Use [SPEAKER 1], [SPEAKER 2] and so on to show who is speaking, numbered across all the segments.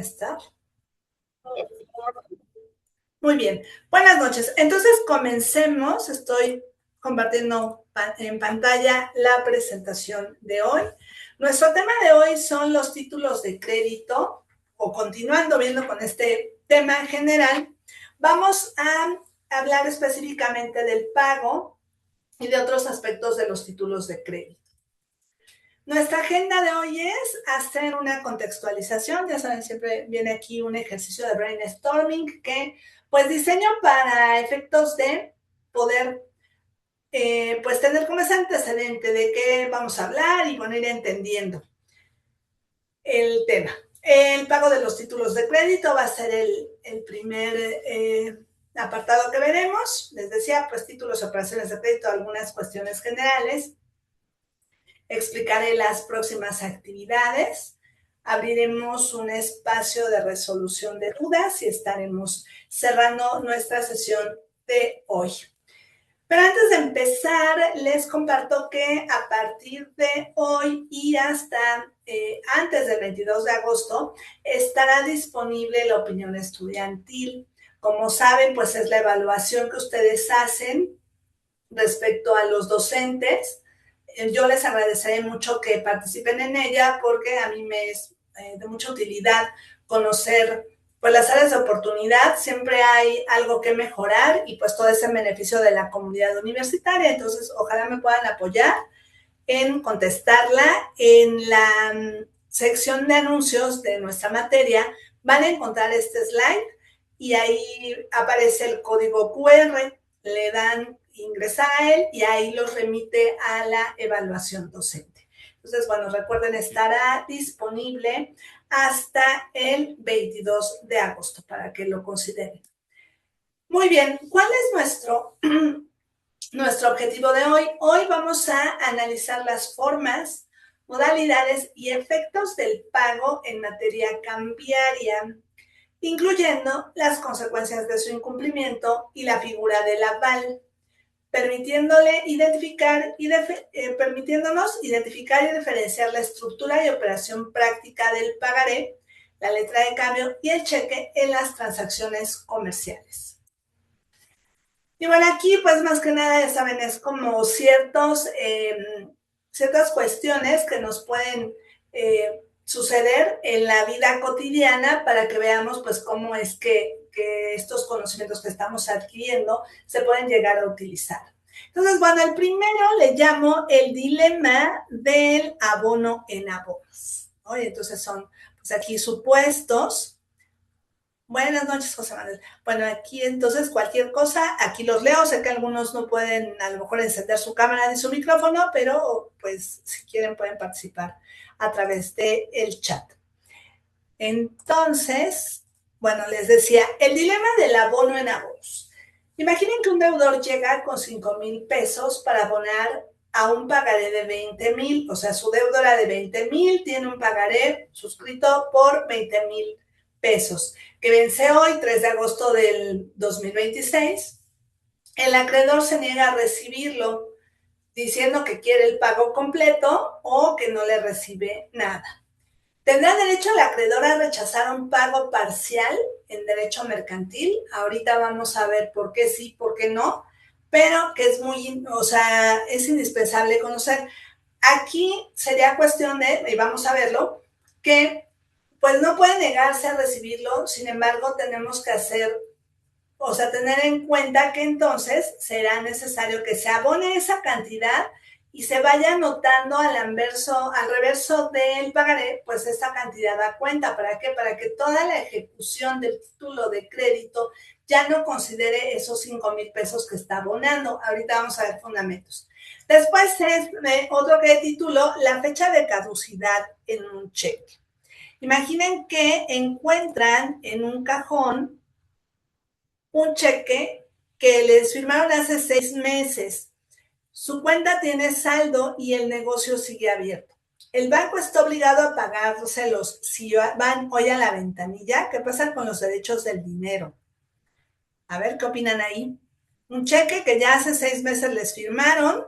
[SPEAKER 1] Estar. Muy bien. Buenas noches. Entonces, comencemos. Estoy compartiendo en pantalla la presentación de hoy. Nuestro tema de hoy son los títulos de crédito, o continuando viendo con este tema general, vamos a hablar específicamente del pago y de otros aspectos de los títulos de crédito. Nuestra agenda de hoy es hacer una contextualización. Ya saben, siempre viene aquí un ejercicio de brainstorming que pues diseño para efectos de poder pues tener como ese antecedente de qué vamos a hablar y bueno, ir entendiendo el tema. El pago de los títulos de crédito va a ser el primer apartado que veremos. Les decía, pues títulos, operaciones de crédito, algunas cuestiones generales. Explicaré las próximas actividades, abriremos un espacio de resolución de dudas y estaremos cerrando nuestra sesión de hoy. Pero antes de empezar, les comparto que a partir de hoy y hasta antes del 22 de agosto estará disponible la opinión estudiantil. Como saben, pues es la evaluación que ustedes hacen respecto a los docentes. Yo les agradeceré mucho que participen en ella porque a mí me es de mucha utilidad conocer pues las áreas de oportunidad. Siempre hay algo que mejorar y pues todo es en beneficio de la comunidad universitaria. Entonces, ojalá me puedan apoyar en contestarla. En la sección de anuncios de nuestra materia van a encontrar este slide y ahí aparece el código QR. Le dan ingresar a él y ahí los remite a la evaluación docente. Entonces, bueno, recuerden, estará disponible hasta el 22 de agosto para que lo consideren. Muy bien, ¿cuál es nuestro objetivo de hoy? Hoy vamos a analizar las formas, modalidades y efectos del pago en materia cambiaria, incluyendo las consecuencias de su incumplimiento y la figura del aval, permitiéndonos identificar y diferenciar la estructura y operación práctica del pagaré, la letra de cambio y el cheque en las transacciones comerciales. Y bueno, aquí pues más que nada, ya saben, es como ciertas cuestiones que nos pueden suceder en la vida cotidiana para que veamos pues cómo es que estos conocimientos que estamos adquiriendo se pueden llegar a utilizar. Entonces, bueno, el primero le llamo el dilema del abono en abonos, ¿no? Y entonces son pues aquí supuestos. Buenas noches, José Manuel. Bueno, aquí entonces cualquier cosa, aquí los leo. Sé que algunos no pueden a lo mejor encender su cámara ni su micrófono, pero pues si quieren pueden participar a través del chat. Entonces, bueno, les decía, el dilema del abono en abonos. Imaginen que un deudor llega con 5,000 pesos para abonar a un pagaré de 20,000, o sea, su deuda era de 20,000, tiene un pagaré suscrito por 20,000 pesos, que vence hoy, 3 de agosto del 2026. El acreedor se niega a recibirlo, diciendo que quiere el pago completo o que no le recibe nada. ¿Tendrá derecho el acreedor a rechazar un pago parcial en derecho mercantil? Ahorita vamos a ver por qué sí, por qué no, pero que es indispensable conocer. Aquí sería cuestión de, y vamos a verlo, que pues no puede negarse a recibirlo. Sin embargo, tenemos que tener en cuenta que entonces será necesario que se abone esa cantidad y se vaya anotando al reverso del pagaré, pues esta cantidad da cuenta. ¿Para qué? Para que toda la ejecución del título de crédito ya no considere esos 5,000 pesos que está abonando. Ahorita vamos a ver fundamentos. Después es otro que titulo la fecha de caducidad en un cheque. Imaginen que encuentran en un cajón un cheque que les firmaron hace 6 meses. Su cuenta tiene saldo y el negocio sigue abierto. El banco está obligado a pagárselos si van hoy a la ventanilla. ¿Qué pasa con los derechos del dinero? A ver, ¿qué opinan ahí? Un cheque que ya hace 6 meses les firmaron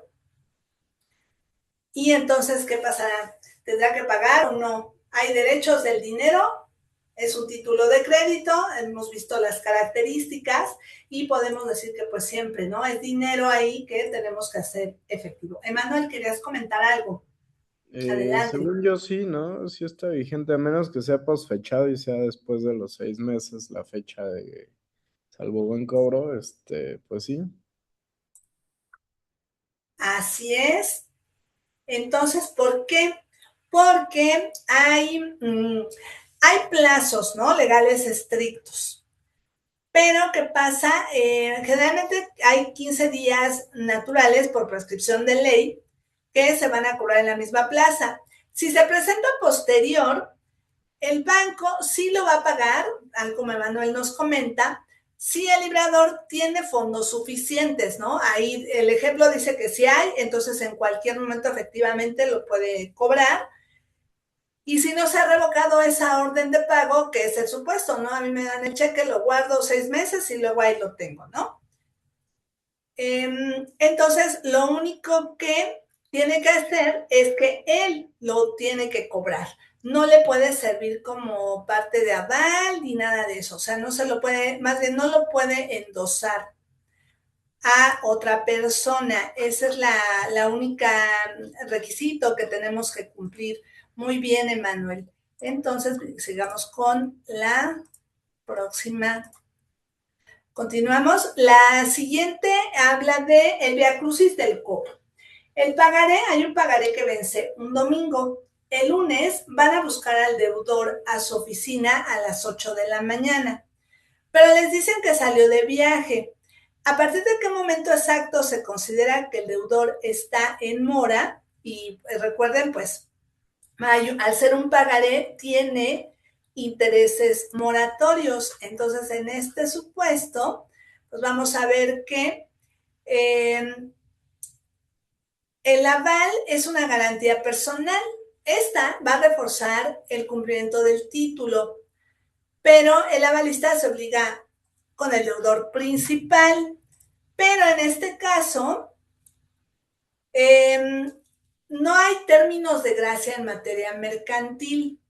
[SPEAKER 1] y entonces, ¿qué pasará? ¿Tendrá que pagar o no? ¿Hay derechos del dinero? Es un título de crédito, hemos visto las características y podemos decir que pues siempre, ¿no? Es dinero ahí que tenemos que hacer efectivo. Emanuel, ¿querías comentar algo? Adelante.
[SPEAKER 2] Según yo sí, ¿no? Sí está vigente, a menos que sea posfechado y sea después de los 6 meses la fecha de salvo buen cobro, pues sí.
[SPEAKER 1] Así es. Entonces, ¿por qué? Porque hay plazos, ¿no? Legales estrictos. Pero, ¿qué pasa? Generalmente hay 15 días naturales por prescripción de ley que se van a cobrar en la misma plaza. Si se presenta posterior, el banco sí lo va a pagar, tal como Emanuel nos comenta, si el librador tiene fondos suficientes, ¿no? Ahí el ejemplo dice que sí hay, entonces en cualquier momento efectivamente lo puede cobrar. Y si no se ha revocado esa orden de pago, que es el supuesto, ¿no? A mí me dan el cheque, lo guardo 6 meses y luego ahí lo tengo, ¿no? Entonces, lo único que tiene que hacer es que él lo tiene que cobrar. No le puede servir como parte de aval ni nada de eso. O sea, no se lo puede, más bien no lo puede endosar a otra persona. Esa es la única requisito que tenemos que cumplir. Muy bien, Emanuel. Entonces, sigamos con la próxima. Continuamos. La siguiente habla de el viacrucis del cobro. El pagaré, hay un pagaré que vence un domingo. El lunes van a buscar al deudor a su oficina a las 8 de la mañana, pero les dicen que salió de viaje. ¿A partir de qué momento exacto se considera que el deudor está en mora? Y recuerden, pues, al ser un pagaré, tiene intereses moratorios. Entonces, en este supuesto, pues vamos a ver que el aval es una garantía personal. Esta va a reforzar el cumplimiento del título, pero el avalista se obliga con el deudor principal. Pero en este caso, no hay términos de gracia en materia mercantil.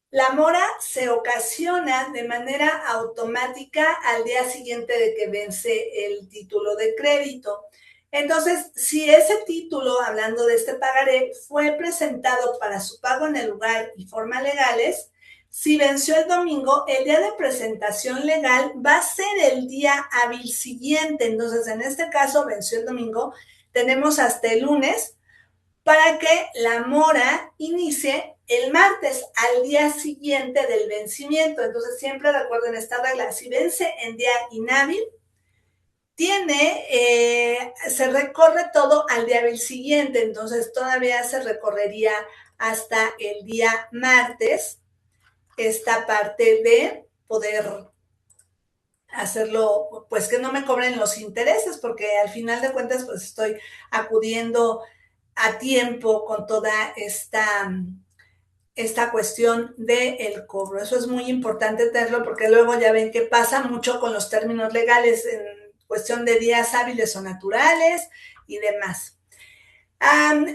[SPEAKER 1] La mora se ocasiona de manera automática al día siguiente de que vence el título de crédito. Entonces, si ese título, hablando de este pagaré, fue presentado para su pago en el lugar y forma legales, si venció el domingo, el día de presentación legal va a ser el día hábil siguiente. Entonces, en este caso, venció el domingo, tenemos hasta el lunes para que la mora inicie el martes al día siguiente del vencimiento. Entonces, siempre recuerden esta regla: si vence en día inhábil, se recorre todo al día del siguiente. Entonces, todavía se recorrería hasta el día martes esta parte de poder hacerlo, pues que no me cobren los intereses, porque al final de cuentas, pues estoy acudiendo a tiempo con toda esta cuestión del cobro. Eso es muy importante tenerlo, porque luego ya ven que pasa mucho con los términos legales en cuestión de días hábiles o naturales y demás.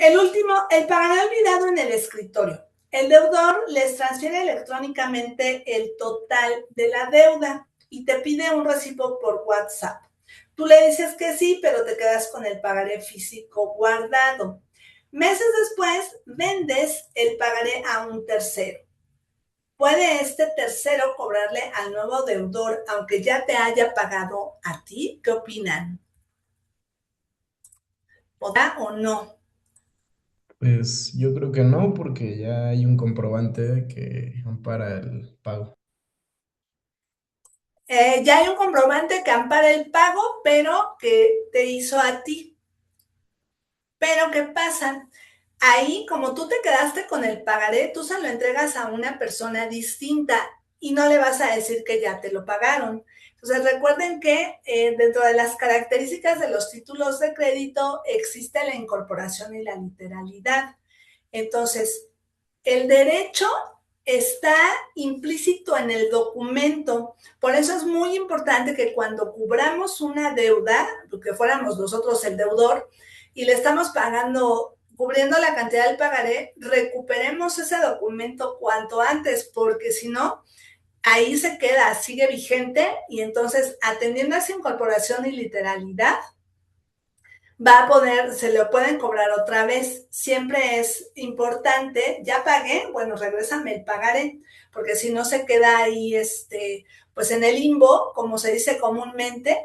[SPEAKER 1] El último, el pagaré olvidado en el escritorio. El deudor les transfiere electrónicamente el total de la deuda y te pide un recibo por WhatsApp. Tú le dices que sí, pero te quedas con el pagaré físico guardado. Meses después, vendes el pagaré a un tercero. ¿Puede este tercero cobrarle al nuevo deudor aunque ya te haya pagado a ti? ¿Qué opinan? ¿Podrá o no?
[SPEAKER 2] Pues yo creo que no, porque ya hay un comprobante que ampara el pago.
[SPEAKER 1] Ya hay un comprobante que ampara el pago, pero que te hizo a ti. Pero ¿qué pasa? Ahí, como tú te quedaste con el pagaré, tú se lo entregas a una persona distinta y no le vas a decir que ya te lo pagaron. Entonces, recuerden que dentro de las características de los títulos de crédito existe la incorporación y la literalidad. Entonces, el derecho está implícito en el documento. Por eso es muy importante que cuando cubramos una deuda, que fuéramos nosotros el deudor, y le estamos pagando, cubriendo la cantidad del pagaré, recuperemos ese documento cuanto antes, porque si no, ahí se queda, sigue vigente y entonces atendiendo a esa incorporación y literalidad, va a poder, se le pueden cobrar otra vez. Siempre es importante, ya pagué, bueno, regrésame el pagaré, porque si no se queda ahí, pues en el limbo, como se dice comúnmente,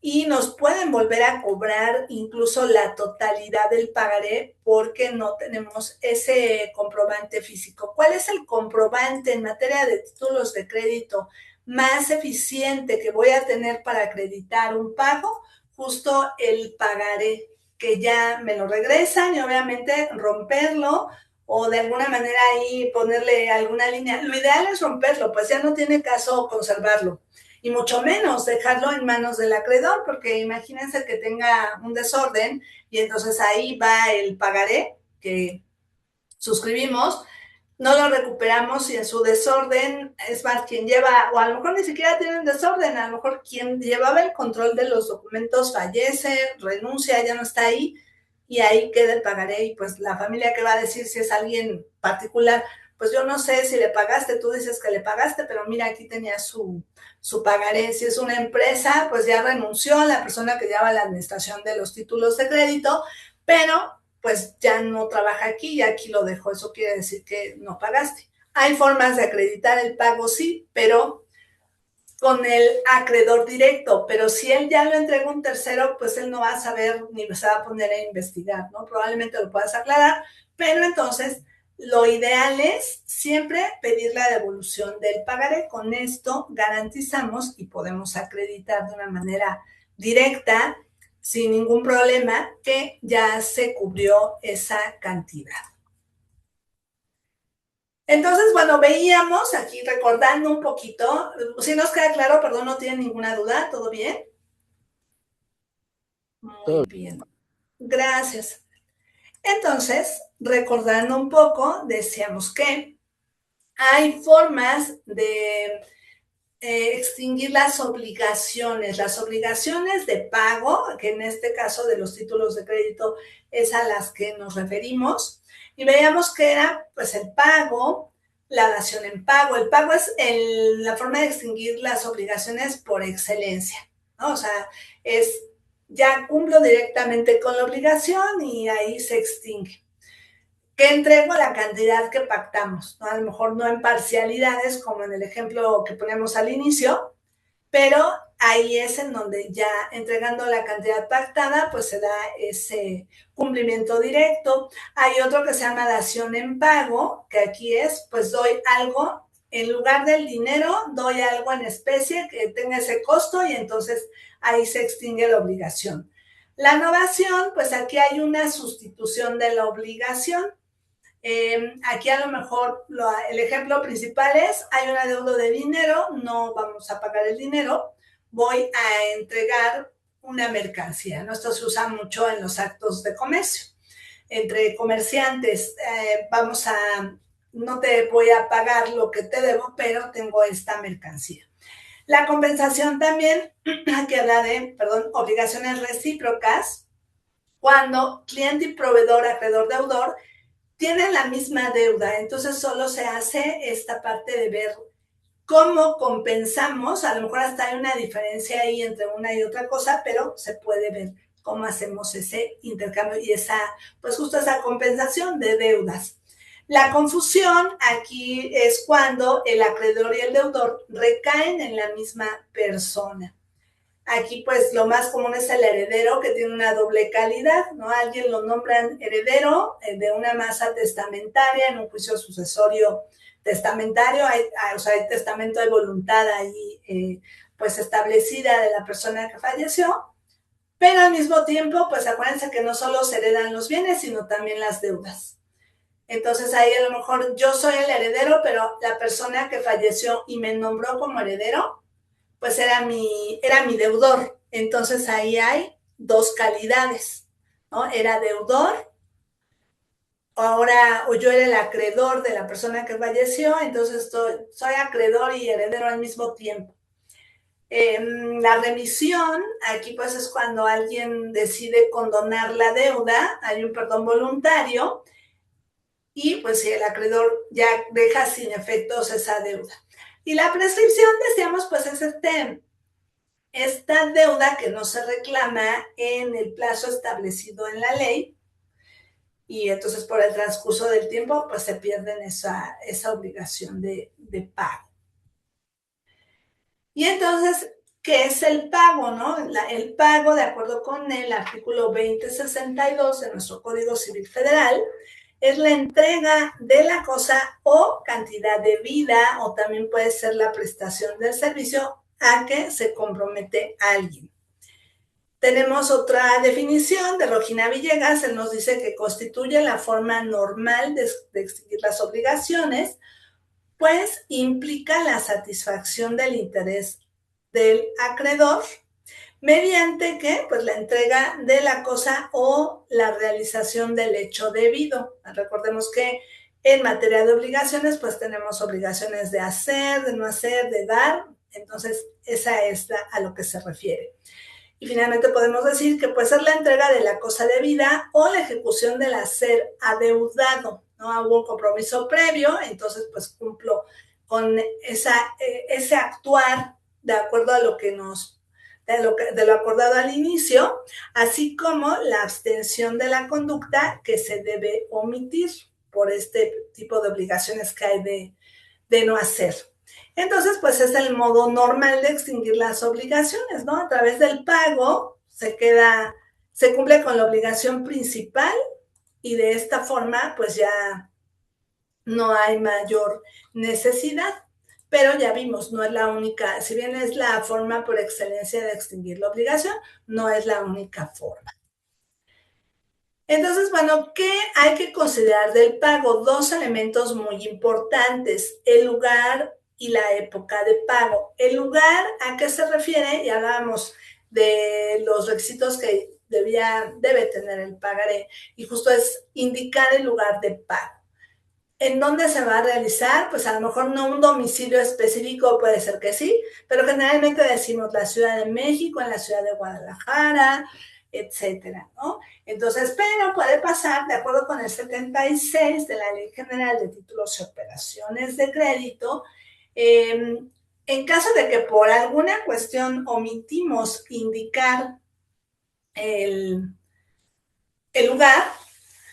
[SPEAKER 1] y nos pueden volver a cobrar incluso la totalidad del pagaré porque no tenemos ese comprobante físico. ¿Cuál es el comprobante en materia de títulos de crédito más eficiente que voy a tener para acreditar un pago? Justo el pagaré, que ya me lo regresan y obviamente romperlo o de alguna manera ahí ponerle alguna línea. Lo ideal es romperlo, pues ya no tiene caso conservarlo y mucho menos dejarlo en manos del acreedor, porque imagínense que tenga un desorden y entonces ahí va el pagaré que suscribimos, no lo recuperamos y en su desorden, es más, quien lleva, o a lo mejor ni siquiera tiene un desorden, a lo mejor quien llevaba el control de los documentos fallece, renuncia, ya no está ahí, y ahí queda el pagaré, y pues la familia que va a decir si es alguien particular, pues yo no sé si le pagaste, tú dices que le pagaste, pero mira, aquí tenía su pagaré. Si es una empresa, pues ya renunció la persona que lleva la administración de los títulos de crédito, pero pues ya no trabaja aquí y aquí lo dejó. Eso quiere decir que no pagaste. Hay formas de acreditar el pago, sí, pero con el acreedor directo, pero si él ya lo entrega a un tercero, pues él no va a saber ni se va a poner a investigar, ¿no? Probablemente lo puedas aclarar, pero entonces lo ideal es siempre pedir la devolución del pagaré. Con esto garantizamos y podemos acreditar de una manera directa, sin ningún problema, que ya se cubrió esa cantidad. Entonces, bueno, veíamos aquí recordando un poquito, si nos queda claro, perdón, no tiene ninguna duda, ¿todo bien? Muy bien, gracias. Entonces, recordando un poco, decíamos que hay formas de extinguir las obligaciones de pago, que en este caso de los títulos de crédito es a las que nos referimos, y veíamos que era pues el pago, la dación en pago. El pago es la forma de extinguir las obligaciones por excelencia, ¿no? O sea, es ya cumplo directamente con la obligación y ahí se extingue. Que entrego la cantidad que pactamos, ¿no? A lo mejor no en parcialidades como en el ejemplo que ponemos al inicio, pero ahí es en donde ya entregando la cantidad pactada, pues se da ese cumplimiento directo. Hay otro que se llama dación en pago, que aquí es, pues doy algo, en lugar del dinero, doy algo en especie que tenga ese costo y entonces ahí se extingue la obligación. La novación, pues aquí hay una sustitución de la obligación. Aquí a lo mejor el ejemplo principal es, hay un adeudo de dinero, no vamos a pagar el dinero, voy a entregar una mercancía, ¿no? Esto se usa mucho en los actos de comercio. Entre comerciantes, no te voy a pagar lo que te debo, pero tengo esta mercancía. La compensación también, aquí habla de, obligaciones recíprocas, cuando cliente y proveedor, acreedor, deudor, tienen la misma deuda, entonces solo se hace esta parte de ver cómo compensamos, a lo mejor hasta hay una diferencia ahí entre una y otra cosa, pero se puede ver cómo hacemos ese intercambio y pues justo esa compensación de deudas. La confusión aquí es cuando el acreedor y el deudor recaen en la misma persona. Aquí pues lo más común es el heredero, que tiene una doble calidad, ¿no? Alguien lo nombran heredero de una masa testamentaria en un juicio sucesorio testamentario, o sea, hay testamento de voluntad ahí pues establecida de la persona que falleció, pero al mismo tiempo pues acuérdense que no solo se heredan los bienes, sino también las deudas. Entonces ahí a lo mejor yo soy el heredero, pero la persona que falleció y me nombró como heredero, pues era mi deudor. Entonces ahí hay dos calidades, ¿no? Era deudor, ahora, o yo era el acreedor de la persona que falleció, entonces soy acreedor y heredero al mismo tiempo. La remisión, aquí pues es cuando alguien decide condonar la deuda, hay un perdón voluntario, y pues si el acreedor ya deja sin efectos esa deuda. Y la prescripción, decíamos, pues es esta deuda que no se reclama en el plazo establecido en la ley, y entonces por el transcurso del tiempo pues se pierden esa obligación de pago. Y entonces, ¿qué es el pago, no? El pago, de acuerdo con el artículo 2062 de nuestro Código Civil Federal, es la entrega de la cosa o cantidad debida, o también puede ser la prestación del servicio a que se compromete alguien. Tenemos otra definición de Regina Villegas. Él nos dice que constituye la forma normal de extinguir las obligaciones, pues implica la satisfacción del interés del acreedor mediante ¿qué? Pues la entrega de la cosa o la realización del hecho debido. Recordemos que en materia de obligaciones, pues tenemos obligaciones de hacer, de no hacer, de dar. Entonces, esa es a lo que se refiere. Y finalmente podemos decir que puede ser la entrega de la cosa debida o la ejecución del hacer adeudado, ¿no? Hubo un compromiso previo, entonces pues cumplo con ese actuar de acuerdo a lo que de lo acordado al inicio, así como la abstención de la conducta que se debe omitir por este tipo de obligaciones que hay de no hacer. Entonces, pues es el modo normal de extinguir las obligaciones, ¿no? A través del pago se cumple con la obligación principal y de esta forma, pues ya no hay mayor necesidad. Pero ya vimos, no es la única, si bien es la forma por excelencia de extinguir la obligación, no es la única forma. Entonces, bueno, ¿qué hay que considerar del pago? Dos elementos muy importantes: el lugar y la época de pago. El lugar, ¿a qué se refiere? Ya hablábamos de los requisitos que debe tener el pagaré, y justo es indicar el lugar de pago. ¿En dónde se va a realizar? Pues a lo mejor no un domicilio específico, puede ser que sí, pero generalmente decimos la Ciudad de México, en la ciudad de Guadalajara, etcétera, ¿no? Entonces, pero puede pasar, de acuerdo con el 76 de la Ley General de Títulos y Operaciones de Crédito, en caso de que por alguna cuestión omitimos indicar el lugar,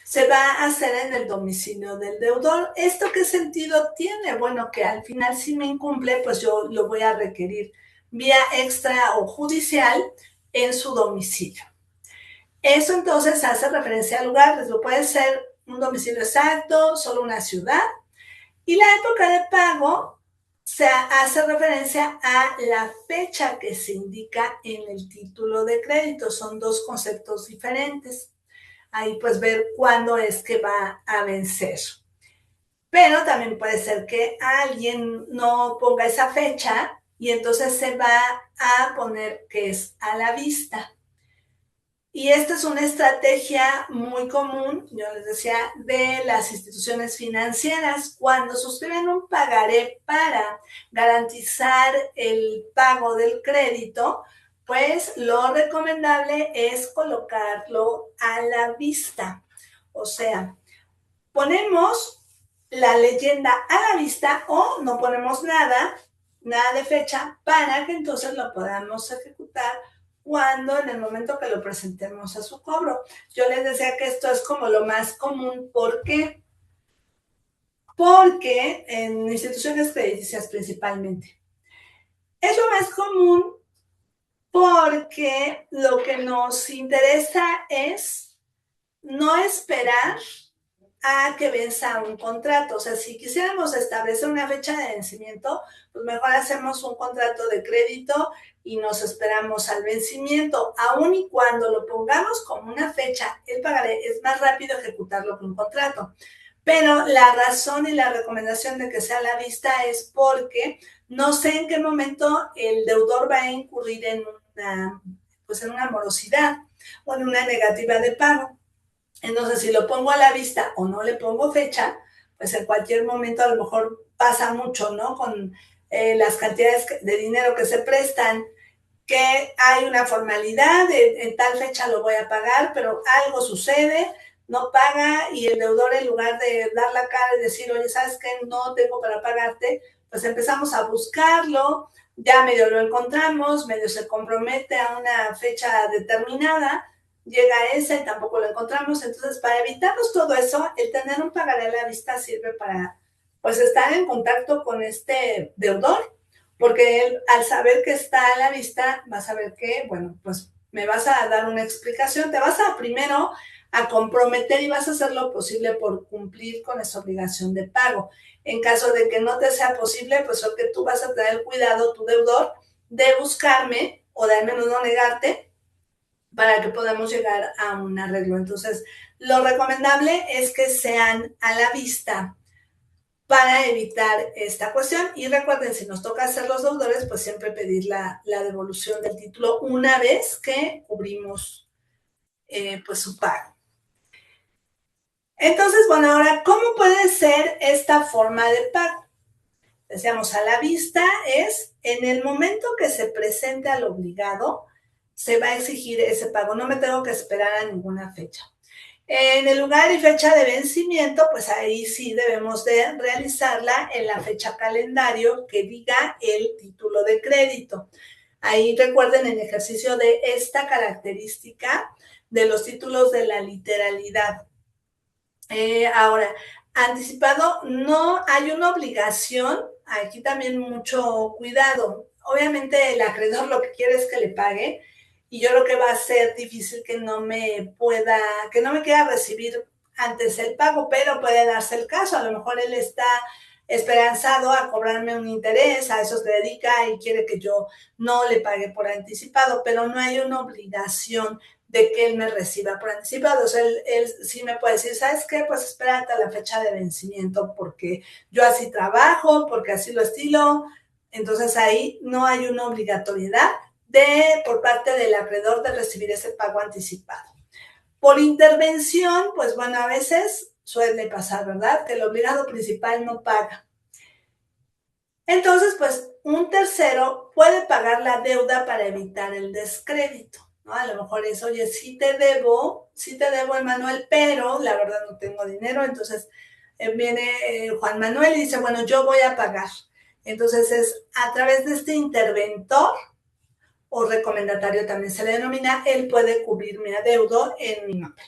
[SPEAKER 1] se va a hacer en el domicilio del deudor. ¿Esto qué sentido tiene? Bueno, que al final si me incumple, pues yo lo voy a requerir vía extra o judicial en su domicilio. Eso entonces hace referencia al lugar, lo puede ser un domicilio exacto, solo una ciudad. Y la época de pago se hace referencia a la fecha que se indica en el título de crédito. Son dos conceptos diferentes. Ahí pues ver cuándo es que va a vencer. Pero también puede ser que alguien no ponga esa fecha y entonces se va a poner que es a la vista. Y esta es una estrategia muy común, yo les decía, de las instituciones financieras. Cuando suscriben un pagaré para garantizar el pago del crédito, pues lo recomendable es colocarlo a la vista. O sea, ponemos la leyenda a la vista o no ponemos nada de fecha, para que entonces lo podamos ejecutar cuando en el momento que lo presentemos a su cobro. Yo les decía que esto es como lo más común. ¿Por qué? Porque en instituciones crediticias principalmente. Es lo más común porque lo que nos interesa es no esperar a que venza un contrato. O sea, si quisiéramos establecer una fecha de vencimiento, pues mejor hacemos un contrato de crédito y nos esperamos al vencimiento. Aun y cuando lo pongamos como una fecha, el pagaré es más rápido ejecutarlo que un contrato. Pero la razón y la recomendación de que sea a la vista es porque no sé en qué momento el deudor va a incurrir en una morosidad o en una negativa de pago. Entonces, si lo pongo a la vista o no le pongo fecha, pues en cualquier momento a lo mejor pasa mucho, ¿no? Con las cantidades de dinero que se prestan, que hay una formalidad, en tal fecha lo voy a pagar, pero algo sucede, no paga, y el deudor, en lugar de dar la cara y decir, oye, ¿sabes qué? No tengo para pagarte, pues empezamos a buscarlo, ya medio lo encontramos, medio se compromete a una fecha determinada, llega esa y tampoco lo encontramos. Entonces, para evitarnos todo eso, el tener un pagaré a la vista sirve para, pues, estar en contacto con este deudor, porque él, al saber que está a la vista, va a saber que, bueno, pues me vas a dar una explicación, te vas a primero a comprometer y vas a hacer lo posible por cumplir con esa obligación de pago. En caso de que no te sea posible, pues lo que tú vas a tener cuidado, tu deudor, de buscarme o de al menos no negarte para que podamos llegar a un arreglo. Entonces, lo recomendable es que sean a la vista para evitar esta cuestión. Y recuerden, si nos toca hacer los deudores, pues siempre pedir la devolución del título una vez que cubrimos pues su pago. Entonces, bueno, ahora, ¿cómo puede ser esta forma de pago? Decíamos, a la vista es en el momento que se presente al obligado, se va a exigir ese pago. No me tengo que esperar a ninguna fecha. En el lugar y fecha de vencimiento, pues ahí sí debemos de realizarla en la fecha calendario que diga el título de crédito. Ahí recuerden el ejercicio de esta característica de los títulos de la literalidad. Ahora, anticipado, no hay una obligación, aquí también mucho cuidado. Obviamente el acreedor lo que quiere es que le pague y yo creo que va a ser difícil que no me quiera recibir antes el pago, pero puede darse el caso. A lo mejor él está esperanzado a cobrarme un interés, a eso se dedica y quiere que yo no le pague por anticipado, pero no hay una obligación de que él me reciba por anticipado. O sea, él sí me puede decir, ¿sabes qué? Pues espérate a la fecha de vencimiento porque yo así trabajo, porque así lo estilo. Entonces ahí no hay una obligatoriedad por parte del acreedor de recibir ese pago anticipado. Por intervención, pues bueno, a veces suele pasar, ¿verdad? Que el obligado principal no paga. Entonces, pues un tercero puede pagar la deuda para evitar el descrédito, ¿no? A lo mejor es, oye, sí te debo, Emanuel, pero la verdad no tengo dinero. Entonces viene Juan Manuel y dice, bueno, yo voy a pagar. Entonces es a través de este interventor o recomendatario también se le denomina, él puede cubrir mi adeudo en mi nombre.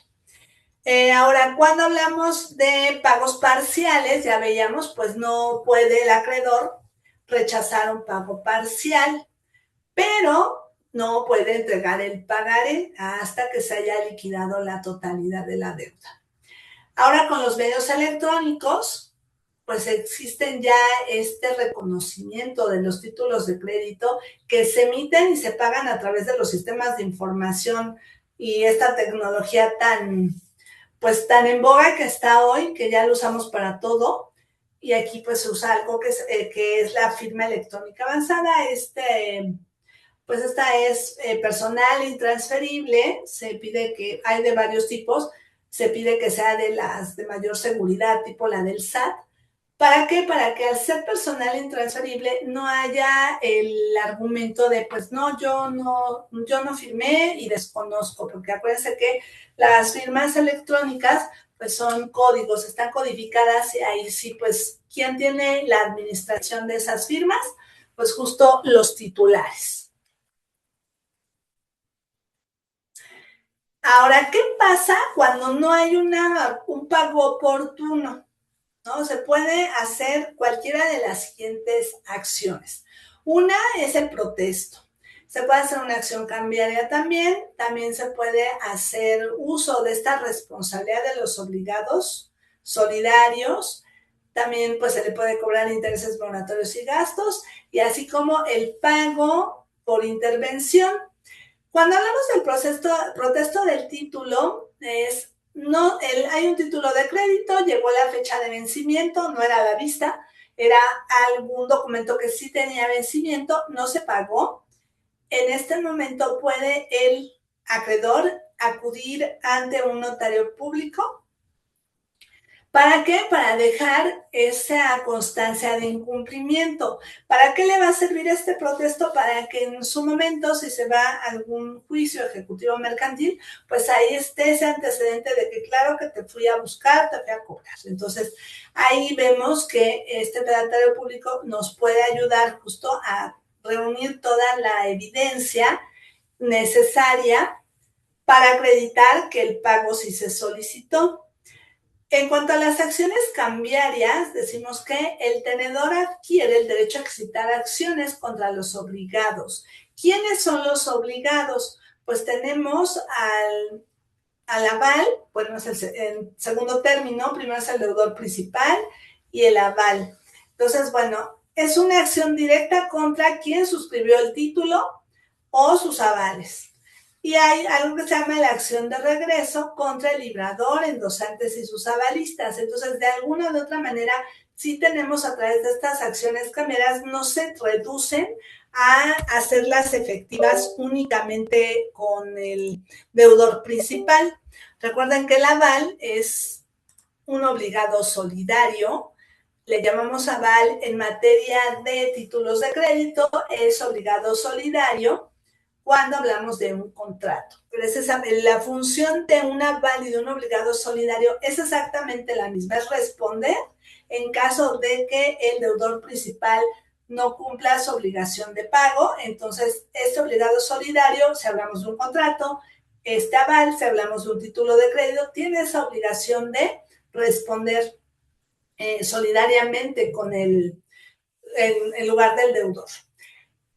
[SPEAKER 1] Ahora, cuando hablamos de pagos parciales, ya veíamos, pues no puede el acreedor rechazar un pago parcial, pero no puede entregar el pagaré hasta que se haya liquidado la totalidad de la deuda. Ahora, con los medios electrónicos, pues existen ya este reconocimiento de los títulos de crédito que se emiten y se pagan a través de los sistemas de información y esta tecnología tan en boga que está hoy, que ya lo usamos para todo. Y aquí pues se usa algo que es la firma electrónica avanzada. Pues esta es personal intransferible. Se pide que, hay de varios tipos, se pide que sea de las de mayor seguridad, tipo la del SAT. ¿Para qué? Para que al ser personal intransferible no haya el argumento de, pues no, yo no firmé y desconozco, porque acuérdense que las firmas electrónicas pues son códigos, están codificadas y ahí sí, pues, ¿quién tiene la administración de esas firmas? Pues justo los titulares. Ahora, ¿qué pasa cuando no hay un pago oportuno? ¿No? Se puede hacer cualquiera de las siguientes acciones. Una es el protesto. Se puede hacer una acción cambiaria también. También se puede hacer uso de esta responsabilidad de los obligados solidarios. También pues se le puede cobrar intereses moratorios y gastos, y así como el pago por intervención. Cuando hablamos del protesto del título, hay un título de crédito, llegó la fecha de vencimiento, no era a la vista, era algún documento que sí tenía vencimiento, no se pagó. En este momento puede el acreedor acudir ante un notario público ¿Para qué? Para dejar esa constancia de incumplimiento. ¿Para qué le va a servir este protesto? Para que en su momento, si se va a algún juicio ejecutivo mercantil, pues ahí esté ese antecedente de que claro que te fui a buscar, te fui a cobrar. Entonces, ahí vemos que este pedatario público nos puede ayudar justo a reunir toda la evidencia necesaria para acreditar que el pago sí se solicitó. En cuanto a las acciones cambiarias, decimos que el tenedor adquiere el derecho a excitar acciones contra los obligados. ¿Quiénes son los obligados? Pues tenemos al aval, bueno, es el segundo término, primero es el deudor principal y el aval. Entonces, bueno, es una acción directa contra quien suscribió el título o sus avales. Y hay algo que se llama la acción de regreso contra el librador, endosantes y sus avalistas. Entonces, de alguna u otra manera, sí tenemos a través de estas acciones cambiarias, no se reducen a hacerlas efectivas únicamente con el deudor principal. Recuerden que el aval es un obligado solidario, le llamamos aval en materia de títulos de crédito, es obligado solidario cuando hablamos de un contrato. Pero la función de un aval y de un obligado solidario es exactamente la misma, es responder en caso de que el deudor principal no cumpla su obligación de pago. Entonces, este obligado solidario, si hablamos de un contrato, este aval, si hablamos de un título de crédito, tiene esa obligación de responder solidariamente con en lugar del deudor.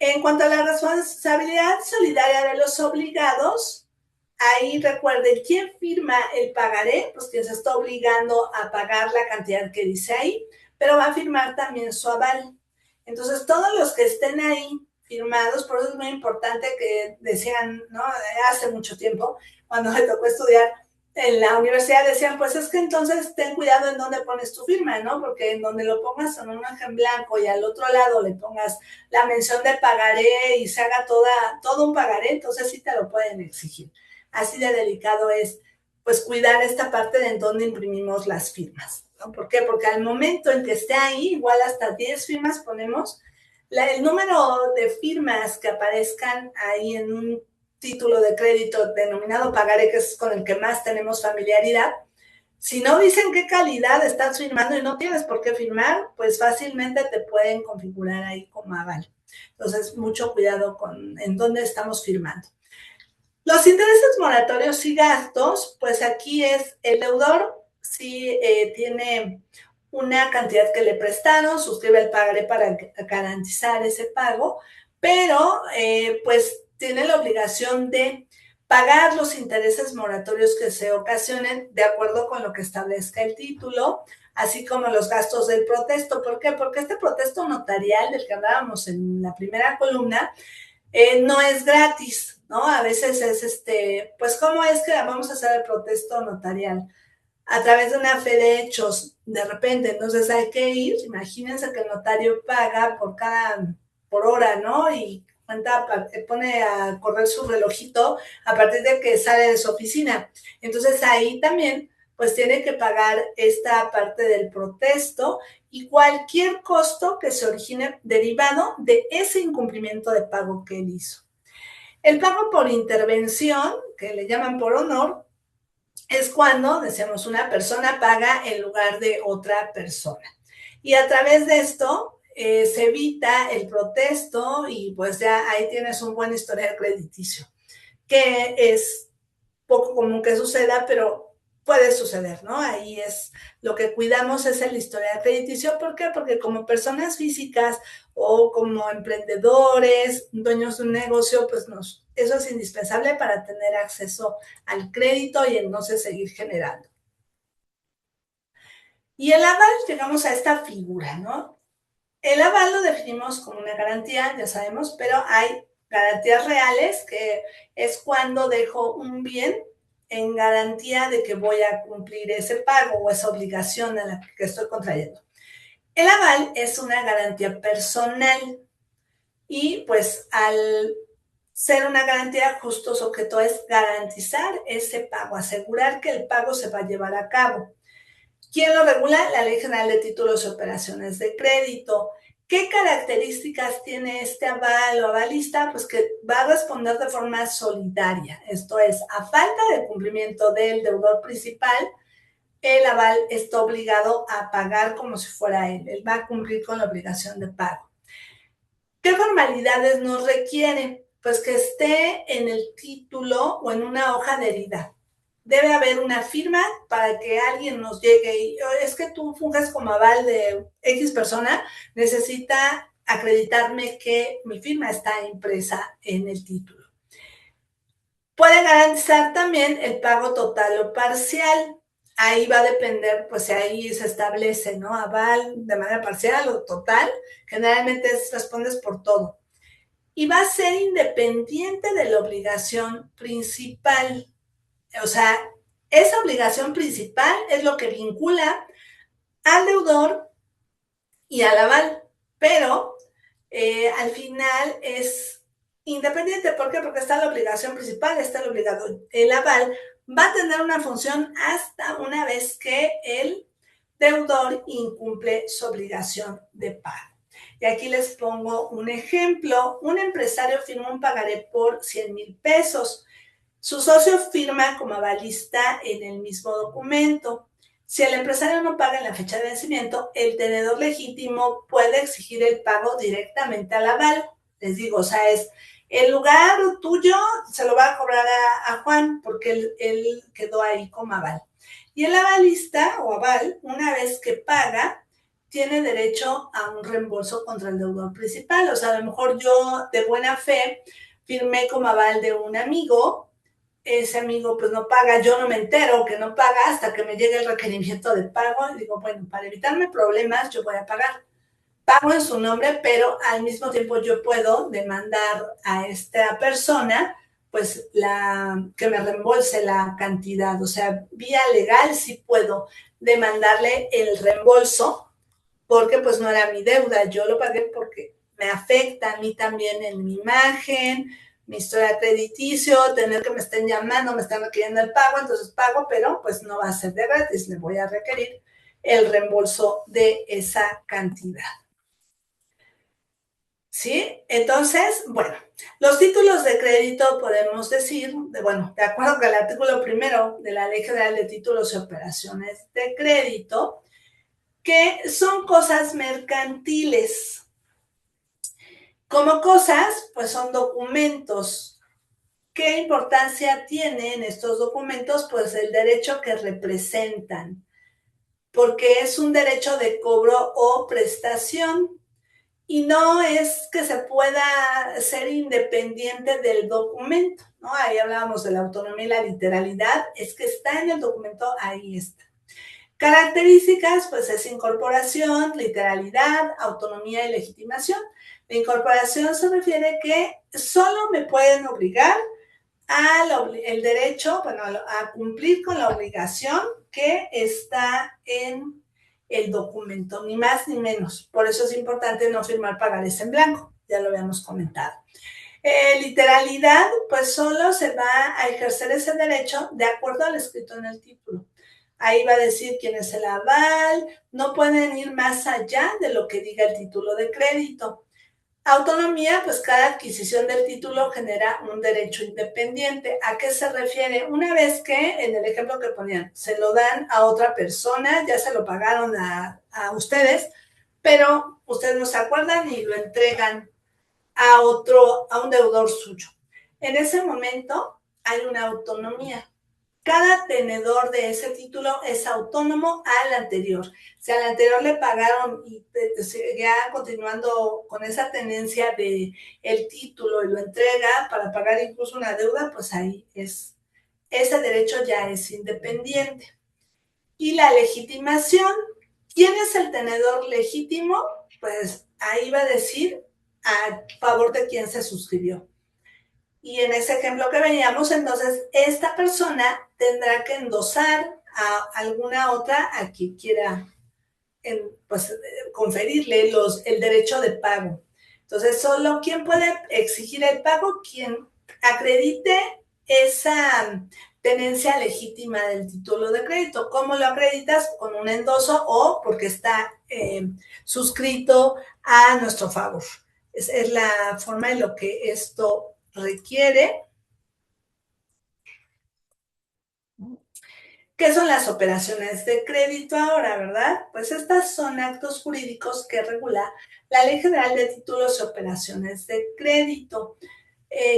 [SPEAKER 1] En cuanto a la responsabilidad solidaria de los obligados, ahí recuerden, ¿quién firma el pagaré? Pues quien se está obligando a pagar la cantidad que dice ahí, pero va a firmar también su aval. Entonces, todos los que estén ahí firmados, por eso es muy importante que decían, ¿no? Hace mucho tiempo, cuando me tocó estudiar en la universidad, decían, pues es que entonces ten cuidado en dónde pones tu firma, ¿no? Porque en donde lo pongas en un hoja en blanco y al otro lado le pongas la mención de pagaré y se haga todo un pagaré, entonces sí te lo pueden exigir. Así de delicado es, pues, cuidar esta parte de en donde imprimimos las firmas, ¿no? ¿Por qué? Porque al momento en que esté ahí, igual hasta 10 firmas ponemos, el número de firmas que aparezcan ahí en un título de crédito denominado pagaré, que es con el que más tenemos familiaridad, si no dicen qué calidad estás firmando y no tienes por qué firmar, pues fácilmente te pueden configurar ahí como aval. Entonces, mucho cuidado con en dónde estamos firmando. Los intereses moratorios y gastos, pues aquí es el deudor si tiene una cantidad que le prestaron, suscribe el pagaré para garantizar ese pago, pero pues tiene la obligación de pagar los intereses moratorios que se ocasionen de acuerdo con lo que establezca el título, así como los gastos del protesto. ¿Por qué? Porque este protesto notarial del que hablábamos en la primera columna no es gratis, ¿no? A veces es pues ¿cómo es que vamos a hacer el protesto notarial? A través de una fe de hechos, de repente, entonces hay que ir, imagínense que el notario paga por hora, ¿no? Y pone a correr su relojito a partir de que sale de su oficina. Entonces ahí también, pues tiene que pagar esta parte del protesto y cualquier costo que se origine derivado de ese incumplimiento de pago que él hizo. El pago por intervención, que le llaman por honor, es cuando, decíamos, una persona paga en lugar de otra persona. Y a través de esto se evita el protesto y pues ya ahí tienes un buen historial crediticio, que es poco común que suceda, pero puede suceder, ¿no? Ahí es lo que cuidamos es el historial crediticio. ¿Por qué? Porque como personas físicas o como emprendedores, dueños de un negocio, pues eso es indispensable para tener acceso al crédito y entonces seguir generando. Y el aval, llegamos a esta figura, ¿no? El aval lo definimos como una garantía, ya sabemos, pero hay garantías reales, que es cuando dejo un bien en garantía de que voy a cumplir ese pago o esa obligación a la que estoy contrayendo. El aval es una garantía personal y pues al ser una garantía, justo su objeto es garantizar ese pago, asegurar que el pago se va a llevar a cabo. ¿Quién lo regula? La Ley General de Títulos y Operaciones de Crédito. ¿Qué características tiene este aval o avalista? Pues que va a responder de forma solidaria. Esto es, a falta de cumplimiento del deudor principal, el aval está obligado a pagar como si fuera él. Él va a cumplir con la obligación de pago. ¿Qué formalidades nos requiere? Pues que esté en el título o en una hoja de herida. Debe haber una firma para que alguien nos llegue y es que tú funges como aval de X persona, necesita acreditarme que mi firma está impresa en el título. Puede garantizar también el pago total o parcial. Ahí va a depender, pues ahí se establece, ¿no? Aval de manera parcial o total. Generalmente respondes por todo. Y va a ser independiente de la obligación principal. O sea, esa obligación principal es lo que vincula al deudor y al aval, pero al final es independiente. ¿Por qué? Porque está la obligación principal, está el obligado. El aval va a tener una función hasta una vez que el deudor incumple su obligación de pago. Y aquí les pongo un ejemplo. Un empresario firma un pagaré por 100,000 pesos. Su socio firma como avalista en el mismo documento. Si el empresario no paga en la fecha de vencimiento, el tenedor legítimo puede exigir el pago directamente al aval. Les digo, o sea, es el lugar tuyo se lo va a cobrar a Juan porque él quedó ahí como aval. Y el avalista o aval, una vez que paga, tiene derecho a un reembolso contra el deudor principal. O sea, a lo mejor yo de buena fe firmé como aval de un amigo, ese amigo pues no paga, yo no me entero que no paga hasta que me llegue el requerimiento de pago y digo, bueno, para evitarme problemas yo voy a pagar. Pago en su nombre, pero al mismo tiempo yo puedo demandar a esta persona pues que me reembolse la cantidad. O sea, vía legal sí puedo demandarle el reembolso porque pues no era mi deuda, yo lo pagué porque me afecta a mí también en mi imagen, mi historia crediticio, tener que me estén llamando, me están requiriendo el pago, entonces pago, pero pues no va a ser de gratis, le voy a requerir el reembolso de esa cantidad. ¿Sí? Entonces, bueno, los títulos de crédito podemos decir, de acuerdo con el artículo primero de la Ley General de Títulos y Operaciones de Crédito, que son cosas mercantiles. Como cosas, pues son documentos. ¿Qué importancia tienen estos documentos? Pues el derecho que representan, porque es un derecho de cobro o prestación y no es que se pueda ser independiente del documento, ¿no? Ahí hablábamos de la autonomía y la literalidad, es que está en el documento, ahí está. Características, pues es incorporación, literalidad, autonomía y legitimación. La incorporación se refiere que solo me pueden obligar el derecho, a cumplir con la obligación que está en el documento, ni más ni menos. Por eso es importante no firmar pagarés en blanco, ya lo habíamos comentado. Literalidad, pues solo se va a ejercer ese derecho de acuerdo al escrito en el título. Ahí va a decir quién es el aval, no pueden ir más allá de lo que diga el título de crédito. Autonomía, pues cada adquisición del título genera un derecho independiente. ¿A qué se refiere? Una vez que, en el ejemplo que ponían, se lo dan a otra persona, ya se lo pagaron a ustedes, pero ustedes no se acuerdan y lo entregan a un deudor suyo. En ese momento hay una autonomía. Cada tenedor de ese título es autónomo al anterior. Si al anterior le pagaron y ya continuando con esa tenencia de el título y lo entrega para pagar incluso una deuda, pues ahí ese derecho ya es independiente. Y la legitimación, ¿quién es el tenedor legítimo? Pues ahí va a decir a favor de quién se suscribió. Y en ese ejemplo que veníamos, entonces, esta persona tendrá que endosar a alguna otra a quien quiera pues, conferirle el derecho de pago. Entonces, solo quien puede exigir el pago, quien acredite esa tenencia legítima del título de crédito. ¿Cómo lo acreditas? Con un endoso o porque está suscrito a nuestro favor. Es la forma en lo que esto requiere. ¿Qué son las operaciones de crédito ahora, verdad? Pues estas son actos jurídicos que regula la Ley General de Títulos y Operaciones de Crédito.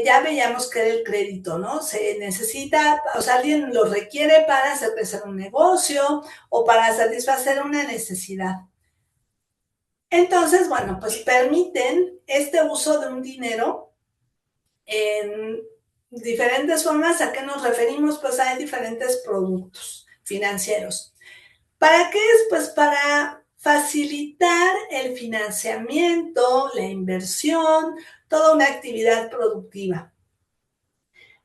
[SPEAKER 1] Ya veíamos que era el crédito, ¿no? Se necesita, o sea, alguien lo requiere para hacer crecer un negocio o para satisfacer una necesidad. Entonces, bueno, pues permiten este uso de un dinero en diferentes formas. ¿A qué nos referimos? Pues hay diferentes productos financieros. ¿Para qué es? Pues para facilitar el financiamiento, la inversión, toda una actividad productiva.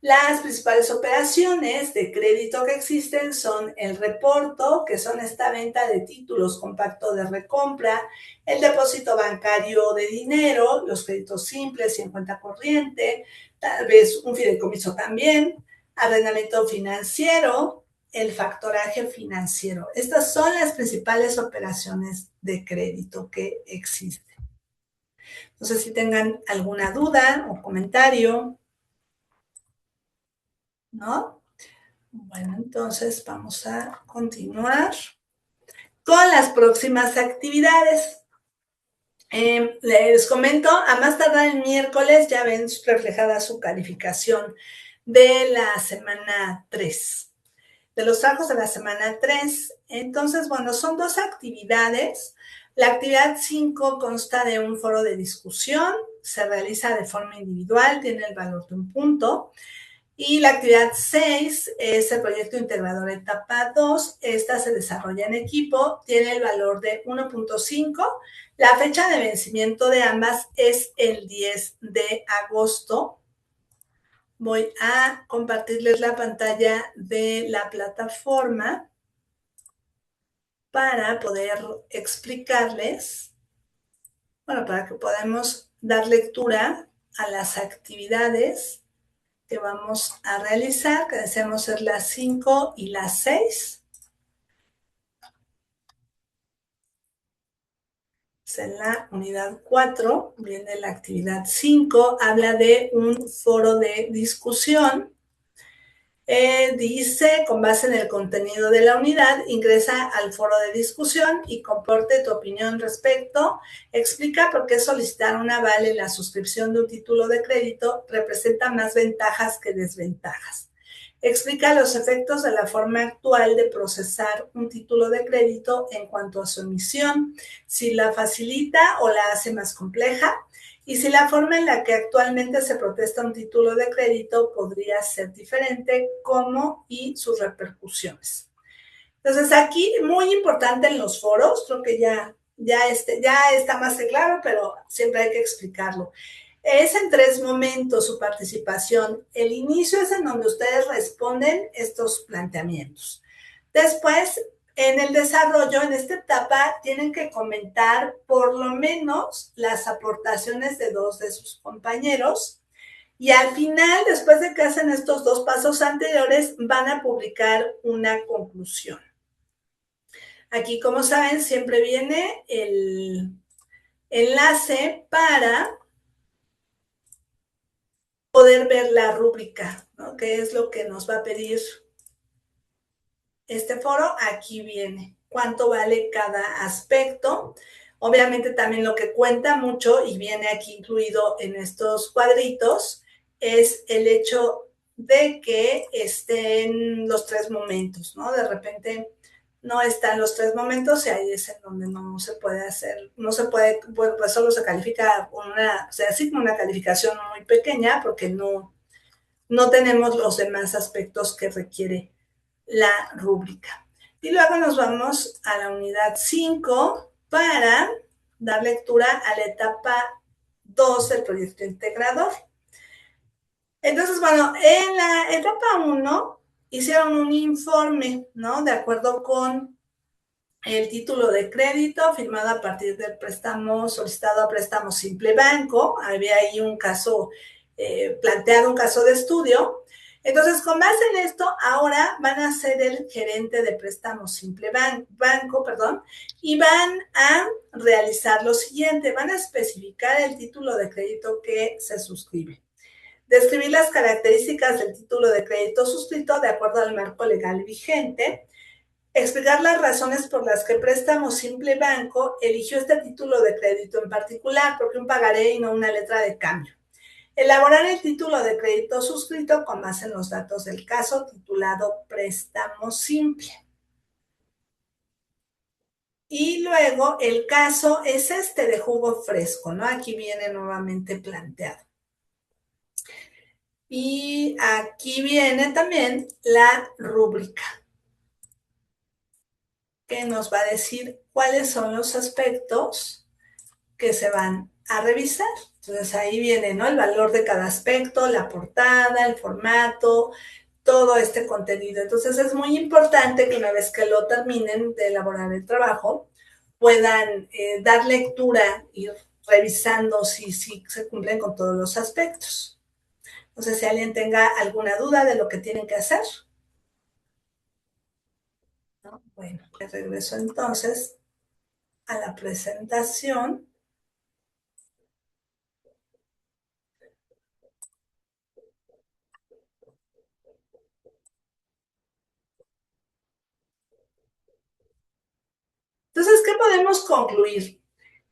[SPEAKER 1] Las principales operaciones de crédito que existen son el reporto, que son esta venta de títulos con pacto de recompra, el depósito bancario de dinero, los créditos simples y en cuenta corriente, tal vez un fideicomiso también, arrendamiento financiero, el factoraje financiero. Estas son las principales operaciones de crédito que existen. No sé si tengan alguna duda o comentario, ¿no? Bueno, entonces vamos a continuar con las próximas actividades. Les comento, a más tardar el miércoles ya ven reflejada su calificación de la semana 3, de los trabajos de la semana 3. Entonces, bueno, son 2 actividades. La actividad 5 consta de un foro de discusión, se realiza de forma individual, tiene el valor de 1 punto. Y la actividad 6 es el proyecto integrador etapa 2. Esta se desarrolla en equipo, tiene el valor de 1.5. La fecha de vencimiento de ambas es el 10 de agosto. Voy a compartirles la pantalla de la plataforma para poder explicarles, bueno, para que podamos dar lectura a las actividades que vamos a realizar, que deseamos ser las 5 y las 6. En la unidad 4 viene la actividad 5, habla de un foro de discusión. Dice, con base en el contenido de la unidad, ingresa al foro de discusión y comporte tu opinión respecto. Explica por qué solicitar un aval en la suscripción de un título de crédito representa más ventajas que desventajas. Explica los efectos de la forma actual de procesar un título de crédito en cuanto a su emisión, si la facilita o la hace más compleja, y si la forma en la que actualmente se protesta un título de crédito podría ser diferente, cómo y sus repercusiones. Entonces, aquí, muy importante en los foros, creo que ya está más que claro, pero siempre hay que explicarlo. Es en 3 momentos su participación. El inicio es en donde ustedes responden estos planteamientos. Después, en el desarrollo, en esta etapa, tienen que comentar por lo menos las aportaciones de 2 de sus compañeros. Y al final, después de que hacen estos 2 pasos anteriores, van a publicar una conclusión. Aquí, como saben, siempre viene el enlace para poder ver la rúbrica, ¿no? Que es lo que nos va a pedir este foro. Aquí viene cuánto vale cada aspecto. Obviamente también lo que cuenta mucho y viene aquí incluido en estos cuadritos es el hecho de que estén los 3 momentos, ¿no? De repente no están los 3 momentos y ahí es en donde no se puede hacer, no se puede, pues solo se califica o sea, así como una calificación muy pequeña porque no tenemos los demás aspectos que requiere la rúbrica. Y luego nos vamos a la unidad 5 para dar lectura a la etapa 2 del proyecto integrador. Entonces, bueno, en la etapa 1 hicieron un informe, ¿no? De acuerdo con el título de crédito firmado a partir del préstamo solicitado a préstamo simple banco. Había ahí un caso, planteado un caso de estudio. Entonces, con base en esto, ahora van a ser el gerente de préstamo simple banco, y van a realizar lo siguiente, van a especificar el título de crédito que se suscribe, describir las características del título de crédito suscrito de acuerdo al marco legal vigente, explicar las razones por las que Préstamo Simple Banco eligió este título de crédito en particular, porque un pagaré y no una letra de cambio. Elaborar el título de crédito suscrito con base en los datos del caso titulado Préstamo Simple. Y luego el caso es este de jugo fresco, ¿no? Aquí viene nuevamente planteado. Y aquí viene también la rúbrica, que nos va a decir cuáles son los aspectos que se van a revisar. Entonces ahí viene, ¿no? El valor de cada aspecto, la portada, el formato, todo este contenido. Entonces es muy importante que una vez que lo terminen de elaborar el trabajo, puedan dar lectura y revisando si se cumplen con todos los aspectos. No sé si alguien tenga alguna duda de lo que tienen que hacer. ¿No? Bueno, regreso entonces a la presentación. Entonces, ¿qué podemos concluir?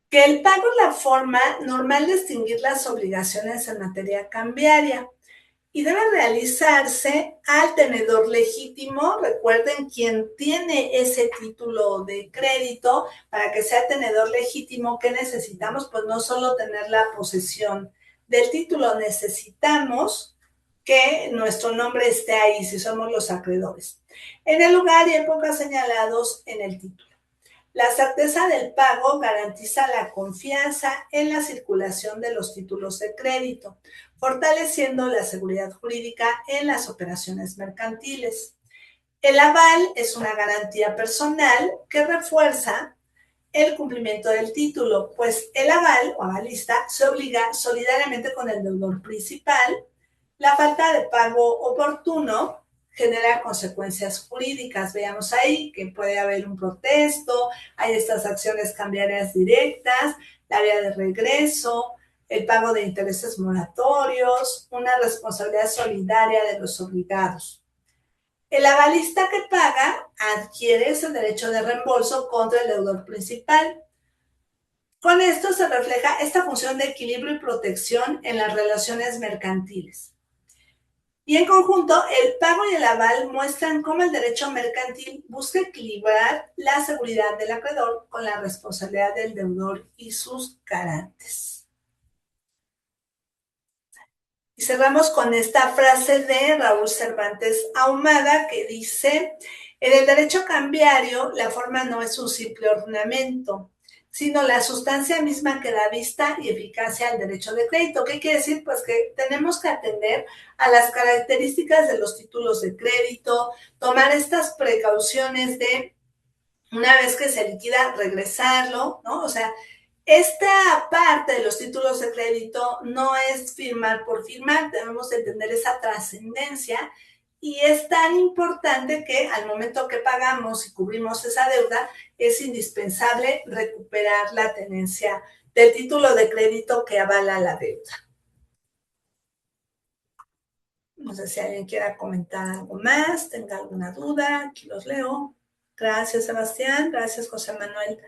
[SPEAKER 1] Que el pago es la forma normal de extinguir las obligaciones en materia cambiaria y debe realizarse al tenedor legítimo. Recuerden, quien tiene ese título de crédito, para que sea tenedor legítimo, ¿qué necesitamos? Pues no solo tener la posesión del título, necesitamos que nuestro nombre esté ahí si somos los acreedores, en el lugar y época señalados en el título. La certeza del pago garantiza la confianza en la circulación de los títulos de crédito, fortaleciendo la seguridad jurídica en las operaciones mercantiles. El aval es una garantía personal que refuerza el cumplimiento del título, pues el aval o avalista se obliga solidariamente con el deudor principal. La falta de pago oportuno genera consecuencias jurídicas. Veamos ahí que puede haber un protesto, hay estas acciones cambiarias directas, la vía de regreso, el pago de intereses moratorios, una responsabilidad solidaria de los obligados. El avalista que paga adquiere ese derecho de reembolso contra el deudor principal. Con esto se refleja esta función de equilibrio y protección en las relaciones mercantiles. Y en conjunto, el pago y el aval muestran cómo el derecho mercantil busca equilibrar la seguridad del acreedor con la responsabilidad del deudor y sus garantes. Y cerramos con esta frase de Raúl Cervantes Ahumada que dice: en el derecho cambiario, la forma no es un simple ornamento, sino la sustancia misma que da vista y eficacia al derecho de crédito. ¿Qué quiere decir? Pues que tenemos que atender a las características de los títulos de crédito, tomar estas precauciones de, una vez que se liquida, regresarlo, ¿no? O sea, esta parte de los títulos de crédito no es firmar por firmar, debemos entender esa trascendencia, y es tan importante que al momento que pagamos y cubrimos esa deuda, es indispensable recuperar la tenencia del título de crédito que avala la deuda. No sé si alguien quiera comentar algo más, tenga alguna duda, aquí los leo. Gracias, Sebastián. Gracias, José Manuel.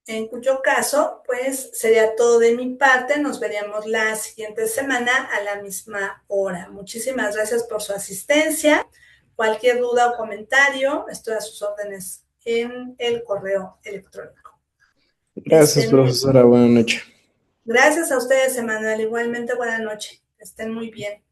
[SPEAKER 1] En cuyo caso, pues sería todo de mi parte. Nos veríamos la siguiente semana a la misma hora. Muchísimas gracias por su asistencia. Cualquier duda o comentario, estoy a sus órdenes en el correo electrónico.
[SPEAKER 2] Gracias, profesora. Buenas noches.
[SPEAKER 1] Gracias a ustedes, Emanuel. Igualmente, buena noche. Estén muy bien.